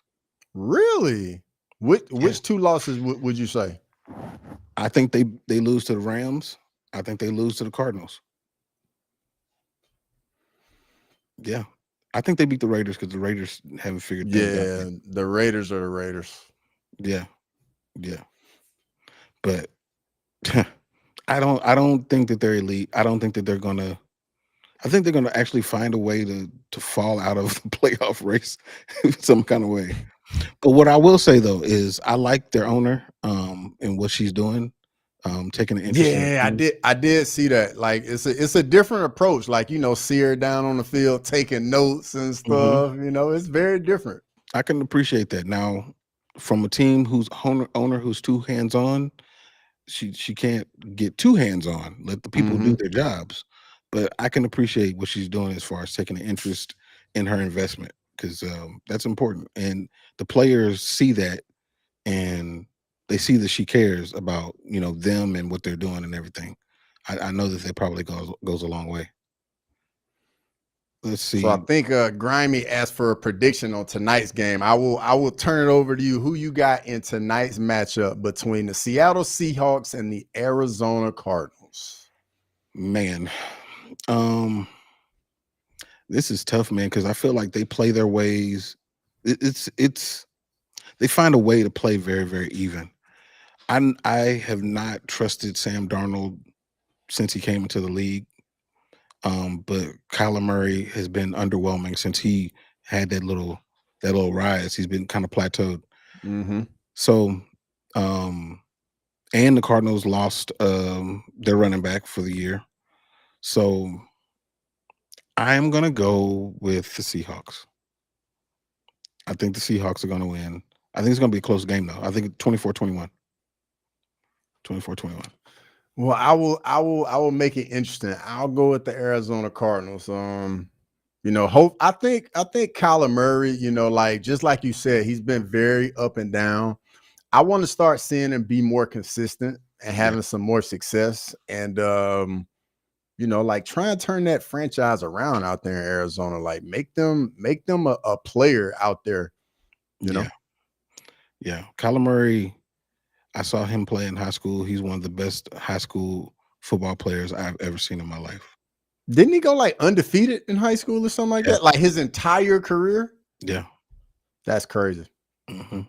Really? Yeah. Which 2 losses would you say? I think they lose to the Rams. I think they lose to the Cardinals. Yeah. I think they beat the Raiders because the Raiders haven't figured things out yet. Yeah, the Raiders are the Raiders. Yeah. Yeah. But I don't think that they're elite. I don't think that they're gonna I think they're gonna actually find a way to fall out of the playoff race some kind of way. But what I will say though is I like their owner and what she's doing, taking an interest in the Yeah, team. I did see that. Like it's a different approach. Like, see her down on the field taking notes and Mhm. stuff. It's very different. I can appreciate that. Now, from a team whose owner who's too hands on, she can't get too hands on. Let the people Mm-hmm. do their jobs. But I can appreciate what she's doing as far as taking an interest in her investment because that's important. And the players see that and they see that she cares about them and what they're doing and everything. I know that probably goes a long way. Let's So I see. think Grimy asked for a prediction on tonight's game. I will turn it over to you. Who you got in tonight's matchup between the Seattle Seahawks and the Arizona Cardinals? Man, um, this is tough, man, because I feel like they play their ways. It's they find a way to play very, very even. I have not trusted Sam Darnold since he came into the league. But Kyler Murray has been underwhelming since he had that little rise. He's been kind of plateaued. Mm-hmm. So, um, and the Cardinals lost their running back for the year. So I'm gonna go with the Seahawks. I think the Seahawks are gonna win. I think it's gonna be a close game though. I think 24-21. 24-21. Well, I will make it interesting. I'll go with the Arizona Cardinals. Hope I think Kyler Murray, like just like you said, he's been very up and down. I want to start seeing him be more consistent and Yeah. having some more success. And like try and turn that franchise around out there in Arizona. Like make them a player out there, you know. Yeah. Yeah. Kyler Murray, I saw him play in high school. He's one of the best high school football players I've ever seen in my life. Didn't he go like undefeated in high school or something like Yeah. that? Like his entire career? Yeah. That's crazy. hmm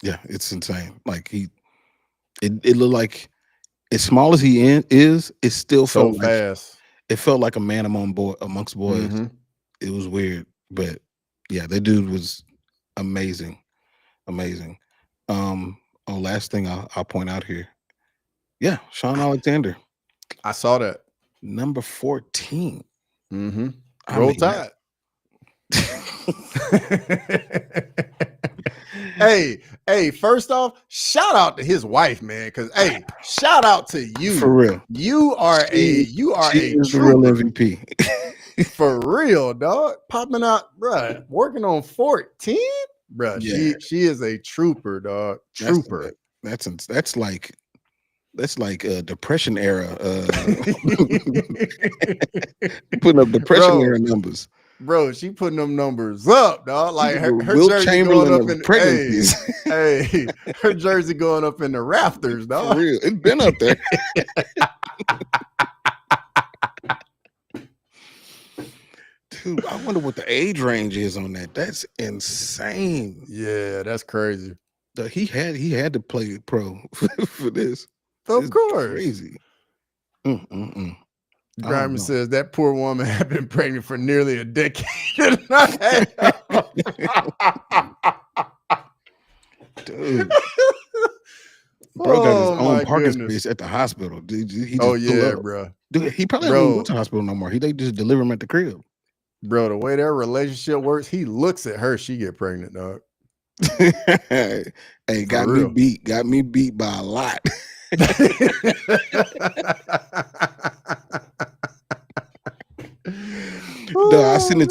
Yeah. It's insane. Like it looked like as small as is, it still So felt like fast. a man amongst boys. Mm-hmm. It was weird, but yeah, that dude was amazing, amazing. Um, last thing I'll point out here. Yeah, Sean Alexander, I saw that. number 14. Mm-hmm. I Roll mean, Tide. Hey, first off, shout out to his wife, man. Because shout out to for you. real, You are she she a is the real trooper. MVP. For real, dog. Popping out, bruh. Working on 14, bruh. Yeah, She is a trooper, dog. that's Trooper. that's like a depression era. Putting up depression bro, era numbers. bro, she putting them numbers up, dog. She's Like the her Wilt jersey going Chamberlain up of in pregnancies. her jersey going up in the rafters, For dog. real, it's been up there. Dude, I wonder what the age range is on that. That's insane. Yeah, that's crazy. He had to play pro for this. Of It's course. crazy. Mm-mm-mm. I don't Grimer know. says that poor woman had been pregnant for nearly a decade and a half. Dude, bro got his Oh own my parking goodness. space at the hospital. Dude, he Oh just pull yeah, up. bro. Dude, he probably don't even go to the hospital no more. They just deliver him at the crib. Bro, the way their relationship works, he looks at her, she get pregnant, dog. Hey, For got real. me beat by a lot. No, I sent it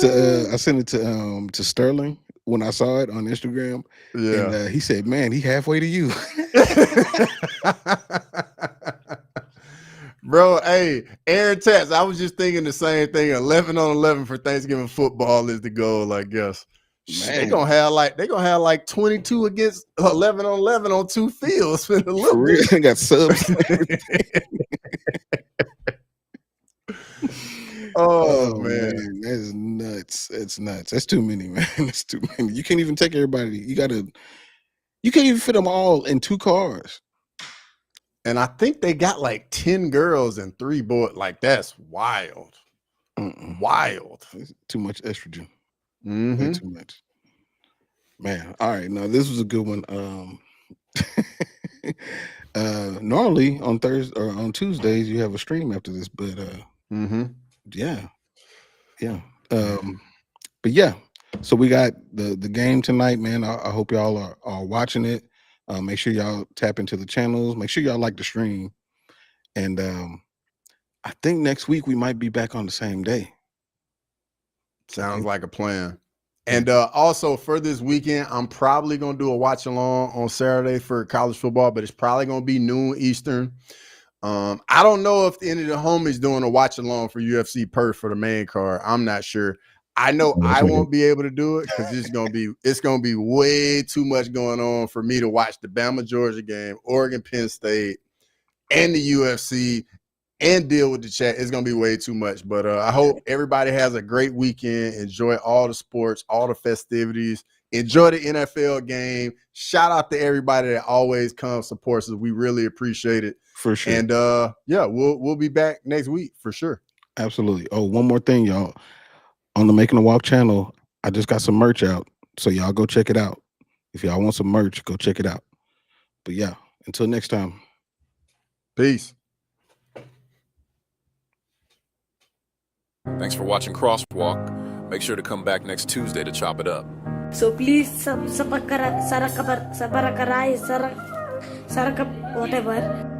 to Sterling when I saw it on Instagram, and Yeah. he said, "Man, he halfway to you." Bro, hey, Aaron Tats, I was just thinking the same thing. 11 on 11 for Thanksgiving football is the goal, I guess. They're Man, gonna have like 22 against 11 on 11 on two fields in a for little real, bit. they got subs and everything. Oh Oh man. man, that is nuts. It's nuts. That's too many, man. That's too many. You can't even take everybody. You can't even fit them all in 2 cars. And I think they got like 10 girls and 3 boys. Like, that's wild. Wild. It's too much estrogen. Way Mm-hmm. too much. Man. All right. Now this was a good one. Normally on Thursday or on Tuesdays you have a stream after this, but yeah. Yeah. But yeah. So we got the game tonight, man. I hope y'all are watching it. Make sure y'all tap into the channels. Make sure y'all like the stream. And I think next week we might be back on the same day. Sounds like a plan. Yeah. And also for this weekend, I'm probably going to do a watch along on Saturday for college football, but it's probably going to be noon Eastern. I don't know if any of the homies doing a watch along for UFC Perth for the main card. I'm not sure. I know I won't be able to do it because it's gonna be way too much going on for me to watch the Bama Georgia game, Oregon Penn State, and the UFC and deal with the chat. It's gonna be way too much. But I hope everybody has a great weekend. Enjoy all the sports, all the festivities. Enjoy the NFL game. Shout out to everybody that always comes supports us. We really appreciate it. For sure. And yeah, we'll be back next week for sure. Absolutely. Oh, one more thing, y'all. On the Making a Walk channel, I just got some merch out. So y'all go check it out. If y'all want some merch, go check it out. But yeah, until next time. Peace. Thanks for watching Crosswalk. Make sure to come back next Tuesday to chop it up. So please whatever